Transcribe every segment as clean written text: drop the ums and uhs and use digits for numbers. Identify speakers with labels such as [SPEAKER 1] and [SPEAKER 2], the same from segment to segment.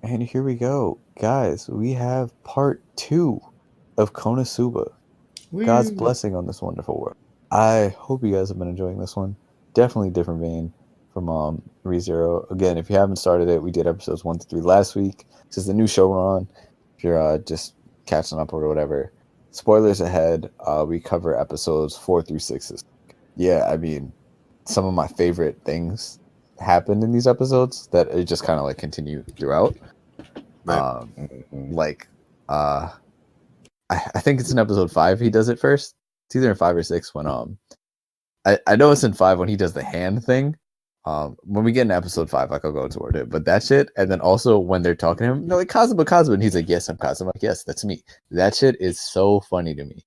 [SPEAKER 1] And here we go. Guys, we have part 2 of Konosuba. God's blessing on this wonderful world. I hope you guys have been enjoying this one. Definitely different vein from ReZero. Again, if you haven't started it, we did episodes 1 to 3 last week. This is the new show we're on. If you're just catching up or whatever. Spoilers ahead. We cover episodes 4 through 6. Yeah, I mean, some of my favorite things happened in these episodes that it just kind of like continue throughout.
[SPEAKER 2] Right.
[SPEAKER 1] I think it's in episode 5 he does it first. It's either in 5 or 6 when I know it's in 5 when he does the hand thing. When we get in episode 5, like I'll go toward it. But that shit, and then also when they're talking to him, they're like Kazuma, and he's like, yes, I'm Kazuma. Like, yes, that's me. That shit is so funny to me.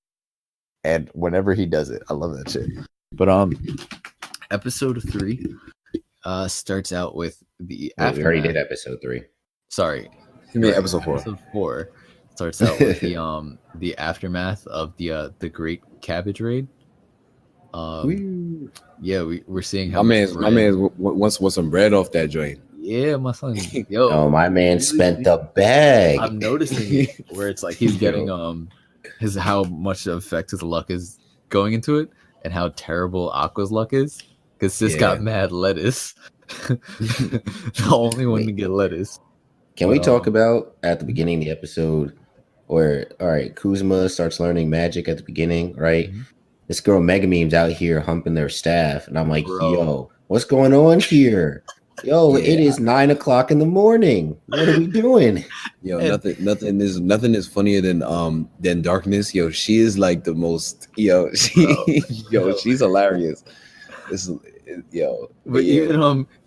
[SPEAKER 1] And whenever he does it, I love that shit. But episode 3 starts out with the
[SPEAKER 3] aftermath. We already did episode 3.
[SPEAKER 1] Sorry.
[SPEAKER 2] You mean episode 4.
[SPEAKER 1] Episode 4 starts out with the aftermath of the Great Cabbage Raid. Yeah, we're seeing how
[SPEAKER 2] my man wants some bread off that joint.
[SPEAKER 1] Yeah, my son. Yo,
[SPEAKER 3] oh, my man spent the bag.
[SPEAKER 1] I'm noticing it where it's like he's getting how much effect his luck is going into it, and how terrible Aqua's luck is because Sis got mad lettuce. The only one to get lettuce.
[SPEAKER 3] Can we talk about at the beginning of the episode where, all right, Kuzma starts learning magic at the beginning, right? Mm-hmm. This girl Megumine's out here humping their staff, and I'm like, yo, what's going on here? Yo, it is 9 o'clock in the morning. What are we doing?
[SPEAKER 2] Yo, nothing is funnier than darkness. Yo, she is like the most. Yo, she's hilarious.
[SPEAKER 1] But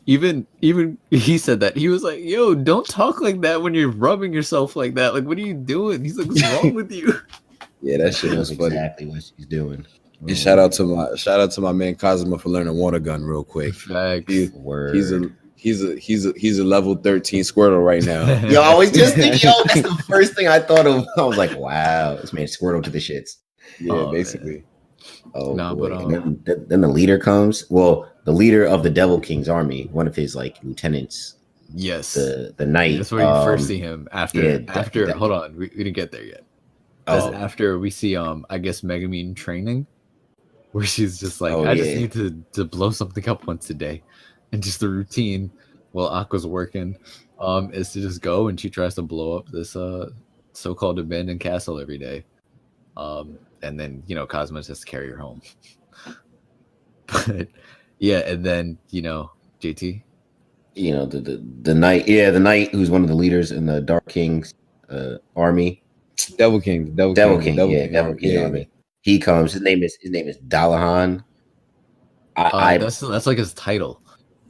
[SPEAKER 1] even he said that he was like, yo, don't talk like that when you're rubbing yourself like that. Like, what are you doing? He's like, what's wrong with you?
[SPEAKER 2] Yeah, that shit was funny.
[SPEAKER 3] Exactly what she's doing.
[SPEAKER 2] And shout out to my man Kazuma for learning water gun real quick.
[SPEAKER 1] Facts.
[SPEAKER 2] He's a level 13 Squirtle right now.
[SPEAKER 3] Yo, I was just thinking, that's the first thing I thought of. I was like, wow, this man Squirtle to the shits.
[SPEAKER 2] Yeah, basically.
[SPEAKER 3] Man. Oh, nah, but then the leader comes. Well, the leader of the Devil King's army, one of his like lieutenants.
[SPEAKER 1] Yes,
[SPEAKER 3] the knight.
[SPEAKER 1] That's where you first see him after. Hold on, we didn't get there yet. After we see I guess Megumine training, where she's just like, I just need to blow something up once a day, and just the routine while Aqua's working is to just go and she tries to blow up this so-called abandoned castle every day. And then, Cosmo has to carry her home. But yeah, and then, JT.
[SPEAKER 3] The knight, the knight who's one of the leaders in the Dark King's army.
[SPEAKER 2] Devil King
[SPEAKER 3] army. He comes. His name is Dalahan.
[SPEAKER 1] That's like his title.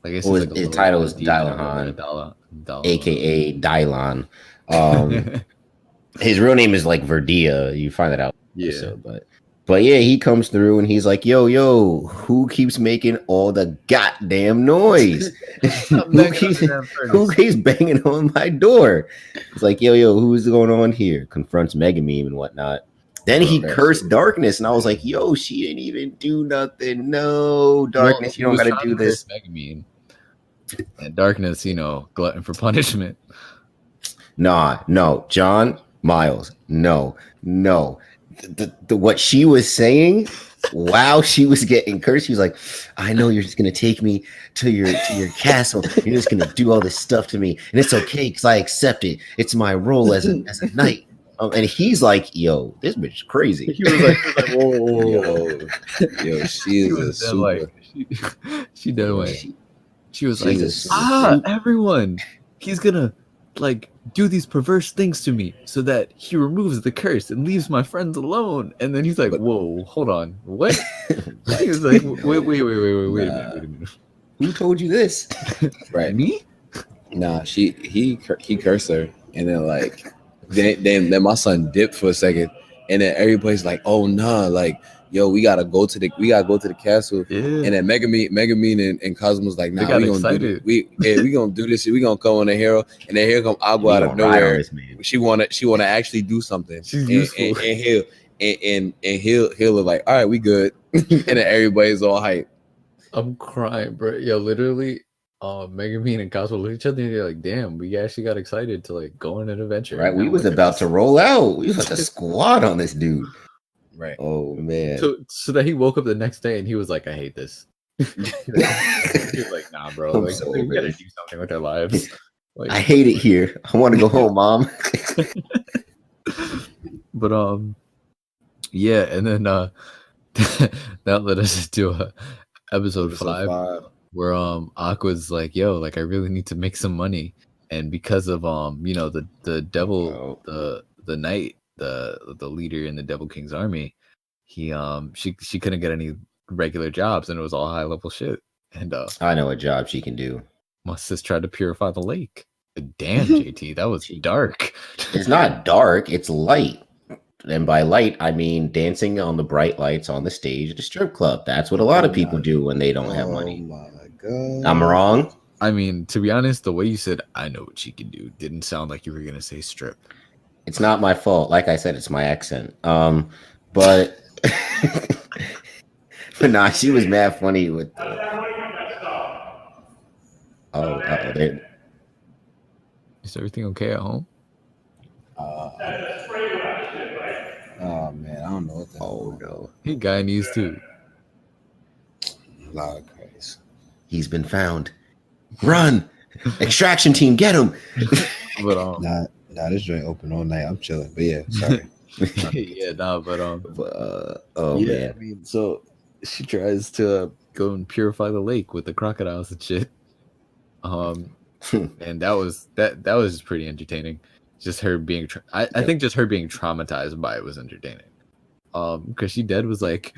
[SPEAKER 1] Like
[SPEAKER 3] his title is Dalahan, aka Dylon. His real name is like Verdia. You find that out.
[SPEAKER 1] Yeah.
[SPEAKER 3] But yeah, he comes through and he's like, yo, who keeps making all the goddamn noise? who keeps banging on my door? It's like, yo, who's going on here? Confronts Megumiine and whatnot. Then he cursed Darkness, and I was like, yo, she didn't even do nothing. No, Darkness, you don't got to do this.
[SPEAKER 1] Megumiine. And Darkness, glutton for punishment.
[SPEAKER 3] No, John Miles, no. The what she was saying while she was getting cursed, she was like, I know you're just gonna take me to your castle. You're just gonna do all this stuff to me, and it's okay because I accept it. It's my role as a knight. And he's like, yo, this bitch is crazy.
[SPEAKER 1] He was like whoa.
[SPEAKER 2] Yo, she is a super.
[SPEAKER 1] She did away. She was like, everyone, he's gonna like do these perverse things to me so that he removes the curse and leaves my friends alone. And then he's like, whoa, hold on, what? He was like, wait a minute.
[SPEAKER 3] Who told you this?
[SPEAKER 1] Right, me?
[SPEAKER 2] Nah, he cursed her, and then like then my son dipped for a second, and then everybody's like, oh nah, like, yo, we gotta go to the castle. Yeah. And then Megumiine and Cosmo's like, nah, we gonna do this. We gonna do this shit. We gonna come on the hero, and then here come Agua out of nowhere. She wanna actually do something.
[SPEAKER 1] She's useful.
[SPEAKER 2] And he'll look like, all right, we good. And then everybody's all hype.
[SPEAKER 1] I'm crying, bro. Yo, literally, Megumin and Cosmo look at each other and they're like, damn, we actually got excited to like go on an adventure.
[SPEAKER 3] Right, we was about to roll out. We was about to squat on this dude.
[SPEAKER 2] Right.
[SPEAKER 3] Oh man.
[SPEAKER 1] So that he woke up the next day and he was like, I hate this. He was like, nah, bro.
[SPEAKER 3] I'm
[SPEAKER 1] Like,
[SPEAKER 3] so
[SPEAKER 1] we
[SPEAKER 3] over
[SPEAKER 1] gotta
[SPEAKER 3] it.
[SPEAKER 1] do something with our lives. Like,
[SPEAKER 3] I hate it here. I want to go home, Mom.
[SPEAKER 1] but yeah, and then that led us to episode 5. Where Aqua's like, yo, like I really need to make some money, and because of you know, the devil, the knight, the leader in the Devil King's army, she couldn't get any regular jobs, and it was all high level shit. And
[SPEAKER 3] I know a job she can do.
[SPEAKER 1] My sis tried to purify the lake. Damn, JT, that was dark.
[SPEAKER 3] It's not dark, it's light. And by light, I mean dancing on the bright lights on the stage at a strip club. That's what a lot of people do when they don't have money.
[SPEAKER 2] Oh my god.
[SPEAKER 3] I'm wrong?
[SPEAKER 1] I mean, to be honest, the way you said, I know what she can do, didn't sound like you were going to say strip.
[SPEAKER 3] It's not my fault. Like I said, it's my accent. But but nah, she was mad funny with
[SPEAKER 1] Is everything okay at home?
[SPEAKER 2] Oh man, I don't know what that.
[SPEAKER 3] Oh no.
[SPEAKER 1] Hey, Guyanese too.
[SPEAKER 2] Lord Christ.
[SPEAKER 3] He's been found. Run! Extraction team, get him!
[SPEAKER 1] But
[SPEAKER 2] Nah, this joint open all night. I'm chilling. But yeah, sorry.
[SPEAKER 1] Yeah, nah, but
[SPEAKER 3] oh
[SPEAKER 1] yeah,
[SPEAKER 3] man.
[SPEAKER 1] I mean, so she tries to go and purify the lake with the crocodiles and shit. And that was just pretty entertaining. Just her being, I think just her being traumatized by it was entertaining. Because she was like,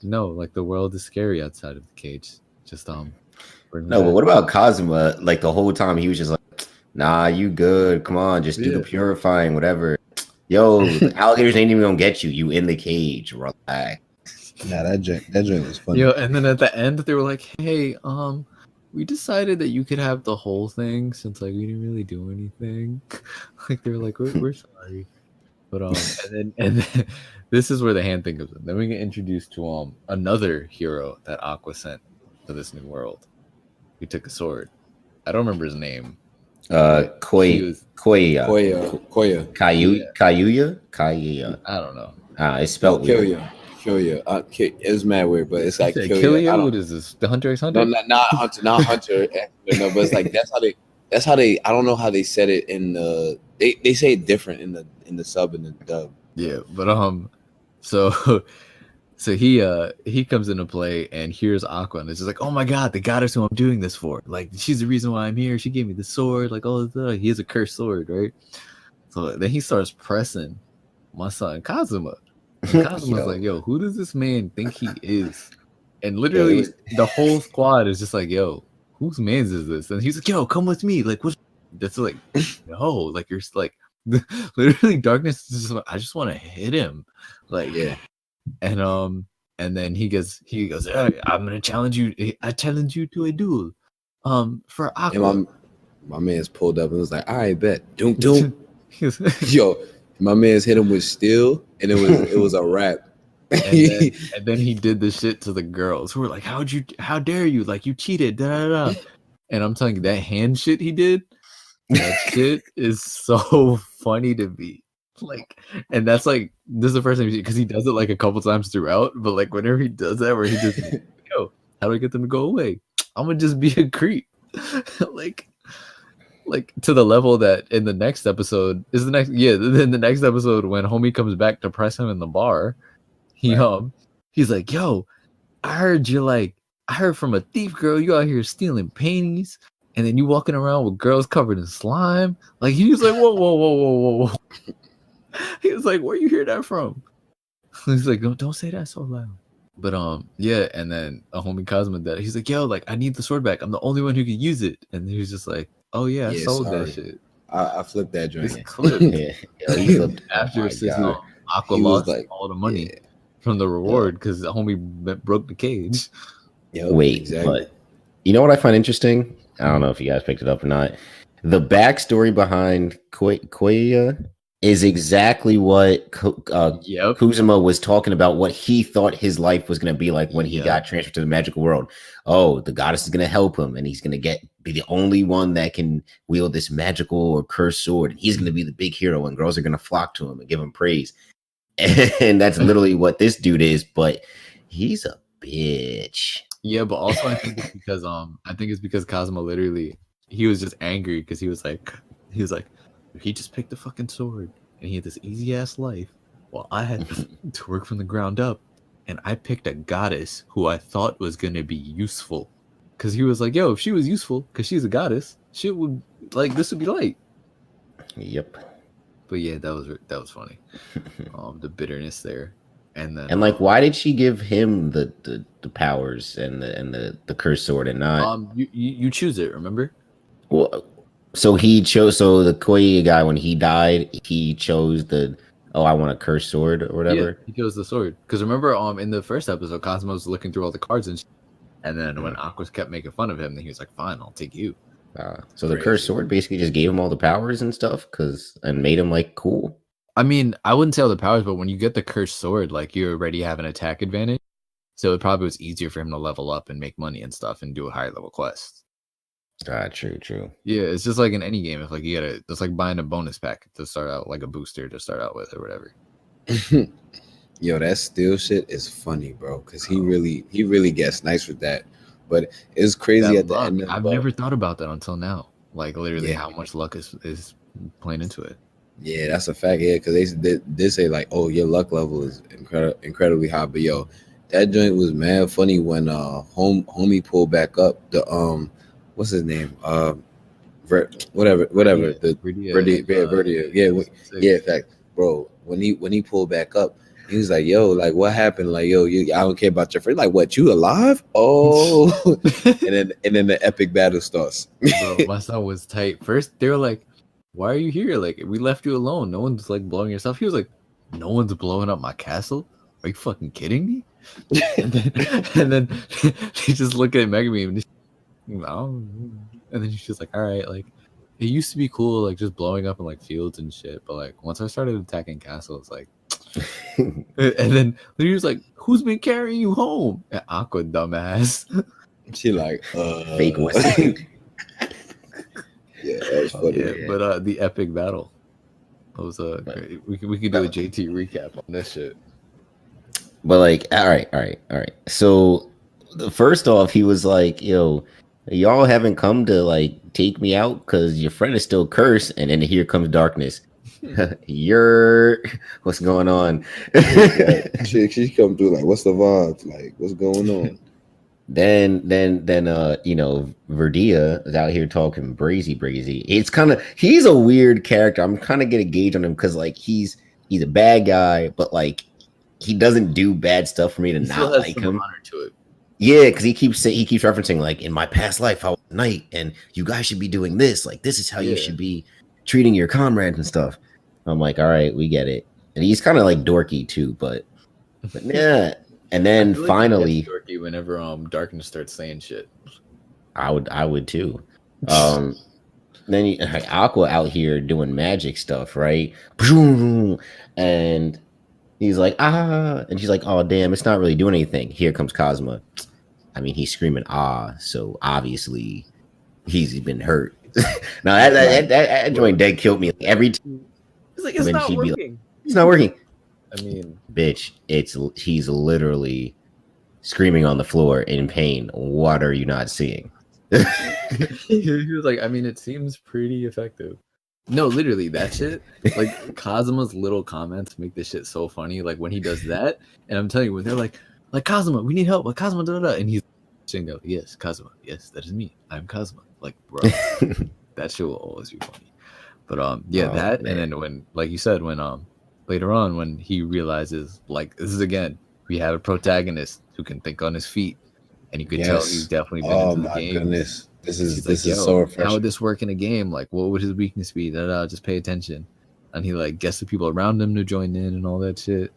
[SPEAKER 1] no, like the world is scary outside of the cage. Just
[SPEAKER 3] No, but what about Kazuma? Like the whole time he was just like, nah, you good. Come on, just do the purifying, whatever. Yo, the alligators ain't even gonna get you. You in the cage. Relax.
[SPEAKER 2] Nah, that joint was funny.
[SPEAKER 1] Yo, and then at the end they were like, hey, we decided that you could have the whole thing since like we didn't really do anything. Like they were like, we're sorry. But and then this is where the hand thing comes in. Then we get introduced to another hero that Aqua sent to this new world. He took a sword. I don't remember his name.
[SPEAKER 3] Koya. Kayuya.
[SPEAKER 1] I don't know.
[SPEAKER 3] It's spelled
[SPEAKER 2] Killia. It's mad weird, but it's like
[SPEAKER 1] Killia. What is this? The Hunter x Hunter?
[SPEAKER 2] No, not Hunter. Not Hunter. No, but it's like that's how they. I don't know how they said it in the. They say it different in the sub and the dub.
[SPEAKER 1] Yeah, but so he comes into play and hears Aqua and it's just like, oh my god, the goddess who I'm doing this for. Like she's the reason why I'm here. She gave me the sword. Like he has a cursed sword, right? So then he starts pressing my son Kazuma. And Kazuma's like, yo, who does this man think he is? And literally the whole squad is just like, yo, whose man's is this? And he's like, yo, come with me. Like, what's that's like, no, like you're like literally darkness is just, I just want to hit him. Like, yeah. And then he goes, hey, I'm gonna challenge you. I challenge you to a duel. For Aqua.
[SPEAKER 2] And my man's pulled up and was like, all right, bet. Doom. Yo, my man's hit him with steel, and it was a wrap.
[SPEAKER 1] And then he did the shit to the girls who were like, how dare you? Like you cheated. Da, da, da. And I'm telling you, that hand shit he did, that shit is so funny to me. Like, and that's like, this is the first time because he does it like a couple times throughout, but like whenever he does that, where he just, yo, how do I get them to go away? I'm gonna just be a creep. like to the level that in the next episode then the next episode when homie comes back to press him in the bar, he's like, yo, I heard from a thief girl you out here stealing panties, and then you walking around with girls covered in slime. Like he was like, whoa. He was like, where you hear that from? He's like, don't say that so loud. But yeah, and then a homie Cosmo that he's like, yo, like I need the sword back. I'm the only one who can use it. And he was just like, oh yeah, I sold that shit.
[SPEAKER 2] I flipped that joint.
[SPEAKER 3] He flipped
[SPEAKER 1] after Aqua lost like, all the money from the reward because the homie broke the cage.
[SPEAKER 3] Wait, exactly. But you know what I find interesting? I don't know if you guys picked it up or not. The backstory behind Koya is exactly what Kuzuma was talking about, what he thought his life was going to be like when he got transferred to the magical world. Oh, the goddess is going to help him, and he's going to be the only one that can wield this magical or cursed sword, and he's going to be the big hero, and girls are going to flock to him and give him praise. And that's literally what this dude is, but he's a bitch.
[SPEAKER 4] Yeah, but also I think it's because Kazuma literally, he was just angry because he was like he just picked the fucking sword and he had this easy ass life while I had to work from the ground up, and I picked a goddess who I thought was gonna be useful, because he was like, yo, if she was useful because she's a goddess, shit would like this would be light.
[SPEAKER 3] Yep.
[SPEAKER 4] But yeah, that was funny. The bitterness there. And then
[SPEAKER 3] like, why did she give him the powers and the cursed sword and not
[SPEAKER 4] you choose it, remember?
[SPEAKER 3] Well, so he chose. So the Koei guy, when he died, he chose I want a cursed sword or whatever.
[SPEAKER 4] Yeah, he chose the sword because remember, in the first episode, Cosmo was looking through all the cards and then when Aqua kept making fun of him, then he was like, "Fine, I'll take you."
[SPEAKER 3] So the cursed sword basically just gave him all the powers and stuff, and made him like cool.
[SPEAKER 4] I mean, I wouldn't say all the powers, but when you get the cursed sword, like you already have an attack advantage, so it probably was easier for him to level up and make money and stuff and do a higher level quest.
[SPEAKER 3] True.
[SPEAKER 4] Yeah, it's just like in any game. If like you gotta, it's like buying a bonus pack to start out, like a booster to start out with or whatever.
[SPEAKER 2] Yo, that steel shit is funny, bro, because he really gets nice with that. But it's crazy at the end.
[SPEAKER 4] I've never thought about that until now. Like literally, how much luck is playing into it.
[SPEAKER 2] Yeah, that's a fact. Yeah, because they say like, oh, your luck level is incredibly high. But yo, that joint was mad funny when homie pulled back up the what's his name? Whatever. The Verdia. Yeah, in fact, bro, when he pulled back up, he was like, yo, like what happened? Like, yo, I don't care about your friend. Like, what, you alive? Oh, and then the epic battle starts.
[SPEAKER 4] Bro, my son was tight. First, they were like, why are you here? Like, we left you alone. No one's like blowing your stuff. He was like, no one's blowing up my castle? Are you fucking kidding me? and then he just looked at Megami and then she's just like, all right, like it used to be cool, like just blowing up in like fields and shit, but like once I started attacking castles, like and then he was like, who's been carrying you home? And Aqua, dumbass.
[SPEAKER 2] She like
[SPEAKER 3] fake whistling.
[SPEAKER 2] Yeah, that was funny.
[SPEAKER 4] Yeah, but the epic battle. That was we could do a JT recap on this shit.
[SPEAKER 3] But like, all right. So first off, he was like, yo, y'all haven't come to like take me out because your friend is still cursed, and then here comes darkness. What's going on?
[SPEAKER 2] she come through like, what's the vibe? Like, what's going on?
[SPEAKER 3] Then Verdia is out here talking brazy. It's kind of, he's a weird character. I'm kind of getting a gauge on him because like he's a bad guy, but like he doesn't do bad stuff for me to not like him.
[SPEAKER 4] To it.
[SPEAKER 3] Yeah, because he keeps referencing like, in my past life I was a knight, and you guys should be doing this. Like, this is how you should be treating your comrades and stuff. I'm like, all right, we get it. And he's kind of like dorky too, but yeah. And then finally,
[SPEAKER 4] dorky whenever darkness starts saying shit.
[SPEAKER 3] I would too. Then Aqua out here doing magic stuff, right? And he's like, and she's like, oh damn, it's not really doing anything. Here comes Cosma. I mean, he's screaming so obviously he's been hurt. Now that joint dead killed me. Like, every time.
[SPEAKER 4] It's like, it's not working.
[SPEAKER 3] Like, it's not working.
[SPEAKER 4] I mean,
[SPEAKER 3] bitch, he's literally screaming on the floor in pain. What are you not seeing?
[SPEAKER 4] He was like, I mean, it seems pretty effective. No, literally, that shit. Like, Kazuma's little comments make this shit so funny. Like, when he does that, and I'm telling you, when they're like Kazuma, we need help. Like, Kazuma, and he's saying, yes, Kazuma, yes, that is me. I'm Kazuma. Like, bro, that shit will always be funny. But and then when, like you said, when later on when he realizes, like, this is again, we have a protagonist who can think on his feet, and you could tell he's definitely been into the game.
[SPEAKER 2] Goodness. This is
[SPEAKER 4] so refreshing. How would this work in a game? Like, what would his weakness be? Just pay attention. And he like gets the people around him to join in and all that shit.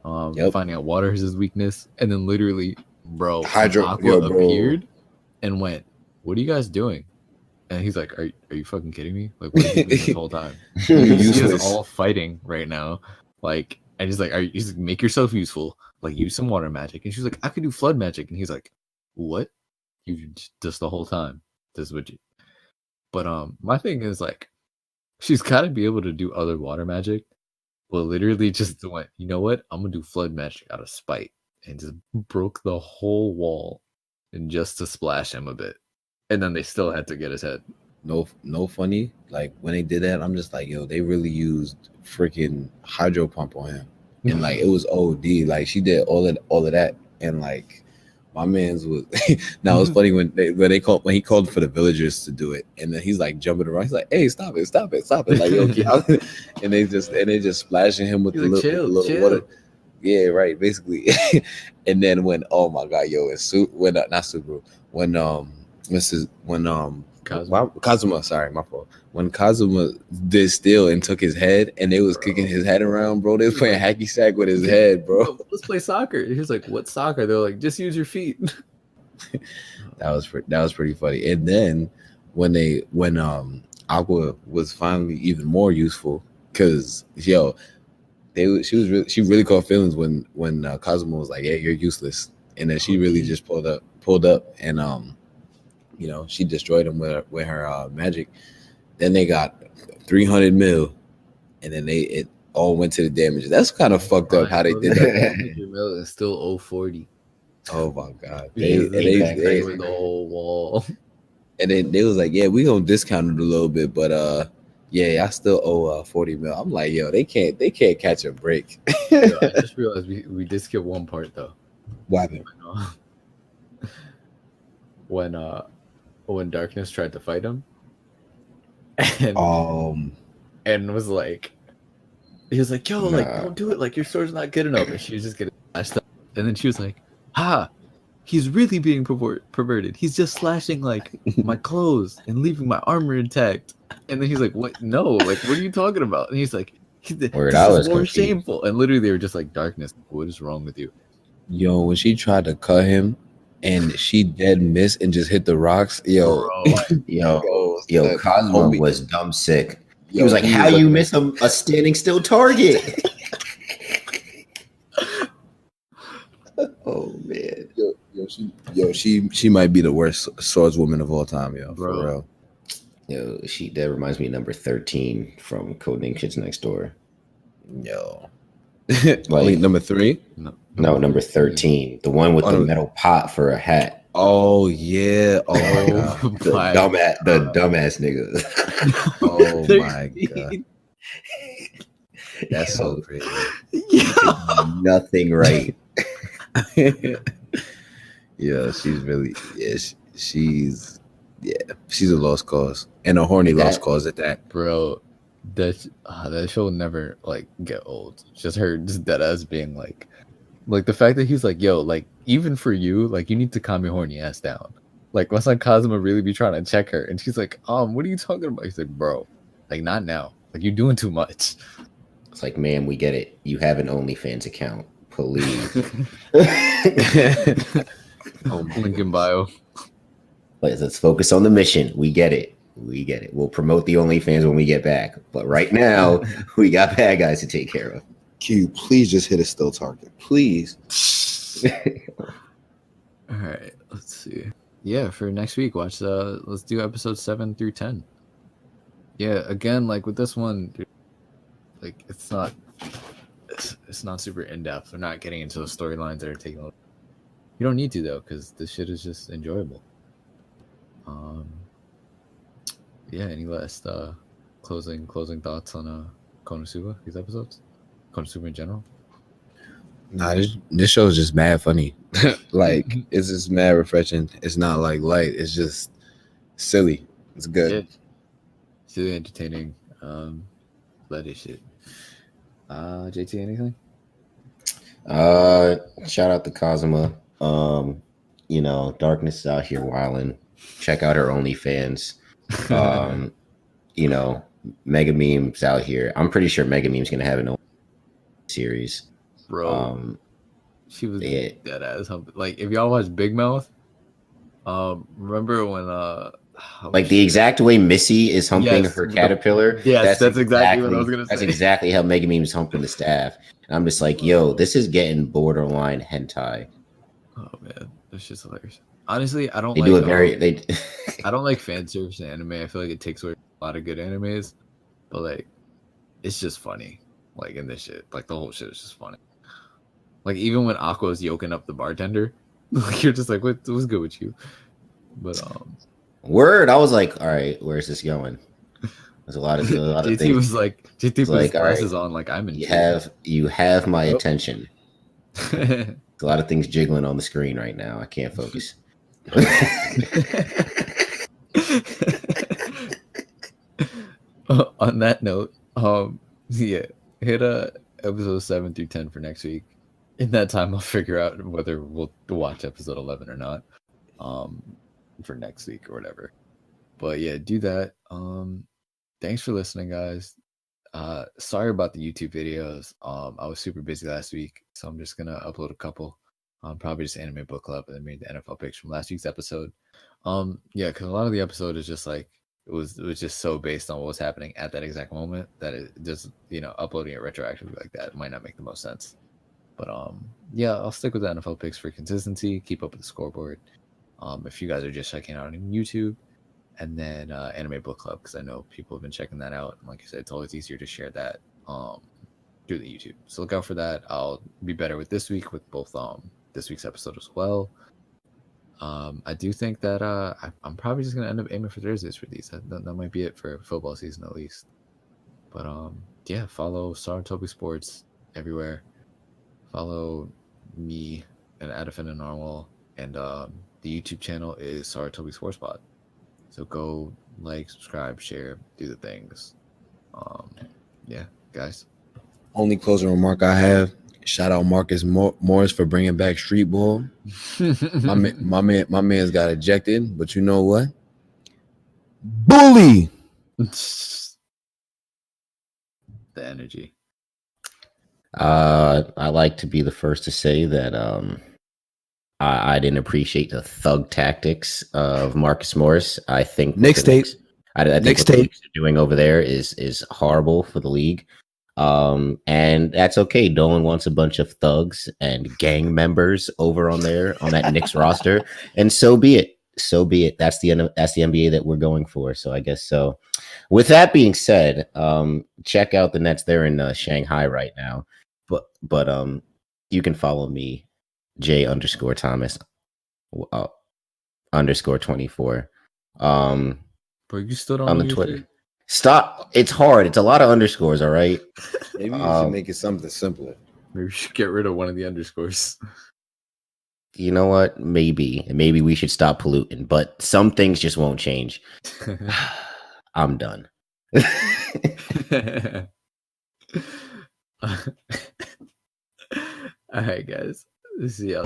[SPEAKER 4] Finding out water is his weakness, and then literally, bro, Aqua appeared and went, "What are you guys doing?" And he's like, are you fucking kidding me? Like, what have you been this whole time? You see us all fighting right now. Like, and he's like, he's like, make yourself useful. Like, use some water magic. And she's like, I could do flood magic. And he's like, what? You just the whole time. This is what you. But my thing is like, she's got to be able to do other water magic. Well, literally just went, you know what? I'm gonna do flood magic out of spite, and just broke the whole wall, and just to splash him a bit. And then they still had to get his head.
[SPEAKER 2] No funny. Like when they did that, I'm just like, yo, they really used freaking hydro pump on him, and like it was OD. Like she did all of that, and like my man's was. Now it was funny when he called for the villagers to do it, and then he's like jumping around. He's like, hey, stop it! Like yo, and they just splashing him with the little water. Yeah, right. Basically, and then when not Subaru when Kazuma, sorry, my fault. When Kazuma did steal and took his head, and they was kicking his head around, bro. They was playing hacky sack with his head, bro.
[SPEAKER 4] Let's play soccer. He was like, "What soccer?" They're like, "Just use your feet."
[SPEAKER 2] That was pretty funny. And then when Aqua was finally even more useful, because she really caught feelings when Kazuma was like, "Yeah, you're useless," and then she really just pulled up, and she destroyed him with her magic. Then they got 300 mil, and then it all went to the damages. That's kind of fucked up how they did that.
[SPEAKER 4] 300 mil is still 040.
[SPEAKER 2] Oh my god!
[SPEAKER 4] They with the whole wall.
[SPEAKER 2] And then they was like, "Yeah, we gonna discount it a little bit, but I still owe 40 mil." I'm like, "Yo, they can't catch a break."
[SPEAKER 4] Yo, I just realized we did skip one part though.
[SPEAKER 2] What?
[SPEAKER 4] When Darkness tried to fight him, and was like, he was like, "Yo, like, don't do it. Like, your sword's not good enough." And she was just getting slashed up. And then she was like, "Ha, he's really being perverted. He's just slashing like my clothes and leaving my armor intact." And then he's like, "What? No, like, what are you talking about?" And he's like, "This is more shameful." And literally, they were just like, "Darkness, what is wrong with you?"
[SPEAKER 2] Yo, when she tried to cut him, and she dead missed and just hit the rocks. Yo,
[SPEAKER 3] Cosmo was dumb sick. He was like, "How you miss a standing still target?" Oh man,
[SPEAKER 2] she might be the worst swordswoman of all time, yo,
[SPEAKER 4] bro.
[SPEAKER 2] For real.
[SPEAKER 3] Yo, that reminds me of number 13 from Codename Kids Next Door.
[SPEAKER 2] Yo, like number 3?
[SPEAKER 3] No, number 13, the one with the metal pot for a hat.
[SPEAKER 2] Oh yeah,
[SPEAKER 3] the dumbass nigga.
[SPEAKER 2] Oh my god, that's so crazy.
[SPEAKER 3] Nothing right.
[SPEAKER 2] Yeah, she's really she's a lost cause, and a horny lost cause at that,
[SPEAKER 4] bro. That show will never like get old. Just her just dead ass being like the fact that he's like, "Yo, like even for you, like you need to calm your horny ass down." Like must like Kazuma really be trying to check her, and she's like, what are you talking about?" He's like, "Bro, like not now. Like you're doing too much."
[SPEAKER 3] It's like, "Ma'am, we get it. You have an OnlyFans account. Please."
[SPEAKER 4] Link in bio.
[SPEAKER 3] Let's focus on the mission. We get it. We'll promote the OnlyFans when we get back. But right now, we got bad guys to take care of.
[SPEAKER 2] Q, please just hit a still target. Please.
[SPEAKER 4] All right, let's see. Yeah, for next week, let's do episodes 7 through 10. Yeah, again, like with this one, dude, like it's not super in-depth. We're not getting into the storylines that are taking a little. You don't need to though, because this shit is just enjoyable. Yeah, any last closing thoughts on Konosuba, these episodes? Konosuba in general?
[SPEAKER 2] Nah, this show is just mad funny. Like it's just mad refreshing. It's not like light. It's just silly. It's good.
[SPEAKER 4] Yeah. Silly, entertaining. Bloody shit. JT, anything?
[SPEAKER 3] Shout out to Kazuma. Darkness is out here wilding. Check out her OnlyFans. Mega Meme's out here. I'm pretty sure Mega Meme's gonna have an series.
[SPEAKER 4] Bro, she was dead ass. Like if y'all watch Big Mouth, remember when
[SPEAKER 3] Like the exact way Missy is humping her caterpillar.
[SPEAKER 4] Yes, that's exactly what I was gonna say.
[SPEAKER 3] That's exactly how Megumin is humping the staff. And I'm just like, yo, this is getting borderline hentai.
[SPEAKER 4] Oh man, that's just hilarious. Honestly, I don't
[SPEAKER 3] They
[SPEAKER 4] like
[SPEAKER 3] do it very.
[SPEAKER 4] I don't like fan service in anime. I feel like it takes away a lot of good animes, but like, it's just funny. Like in this shit, like the whole shit is just funny. Like even when Aqua's yoking up the bartender, like you're just like, what's good with you? But
[SPEAKER 3] word, I was like, all right, where's this going? There's a lot of
[SPEAKER 4] JT
[SPEAKER 3] things.
[SPEAKER 4] was like, JT put his glasses on, like I'm in.
[SPEAKER 3] You have my attention. There's a lot of things jiggling on the screen right now. I can't focus.
[SPEAKER 4] On that note, yeah, hit episode 7 through 10 for next week. In that time, I'll figure out whether we'll watch episode 11 or not, for next week or whatever. But yeah, do that. Thanks for listening, guys. Sorry about the YouTube videos. I was super busy last week, so I'm just gonna upload a couple. Probably just Anime Book Club, and then made the NFL picks from last week's episode. Yeah, because a lot of the episode is just like it was just so based on what was happening at that exact moment that it just uploading it retroactively like that might not make the most sense. But yeah, I'll stick with the NFL picks for consistency. Keep up with the scoreboard. If you guys are just checking out on YouTube, and then Anime Book Club, because I know people have been checking that out. And like I said, it's always easier to share that through the YouTube. So look out for that. I'll be better with this week with both this week's episode as well. I do think that I'm probably just gonna end up aiming for Thursdays for these. That might be it for football season at least. But yeah, follow Sarutobi Sports everywhere. Follow me and Adafin and Narwhal, and the YouTube channel is Sarutobi Sports Pod. So go like, subscribe, share, do the things. Yeah, guys.
[SPEAKER 2] Only closing remark I have: shout out Marcus Morris for bringing back street ball. my man's got ejected, but you know what? Bully.
[SPEAKER 4] The energy.
[SPEAKER 3] I like to be the first to say that I didn't appreciate the thug tactics of Marcus Morris. I think
[SPEAKER 2] Next tape.
[SPEAKER 3] I think what the Knicks are doing over there is horrible for the league. And that's okay. Dolan wants a bunch of thugs and gang members over on that Knicks roster, and so be it. So be it. That's the NBA that we're going for. So I guess so. With that being said, check out the Nets. They're in Shanghai right now, but you can follow me, J_Thomas _24.
[SPEAKER 4] Bro, you still don't
[SPEAKER 3] on
[SPEAKER 4] know
[SPEAKER 3] the Twitter.
[SPEAKER 4] shit?
[SPEAKER 3] Stop. It's hard. It's a lot of underscores. All right.
[SPEAKER 2] Maybe you should make it something simpler.
[SPEAKER 4] Maybe we should get rid of one of the underscores.
[SPEAKER 3] You know what? Maybe we should stop polluting, but some things just won't change. I'm done.
[SPEAKER 4] All right, guys. See y'all.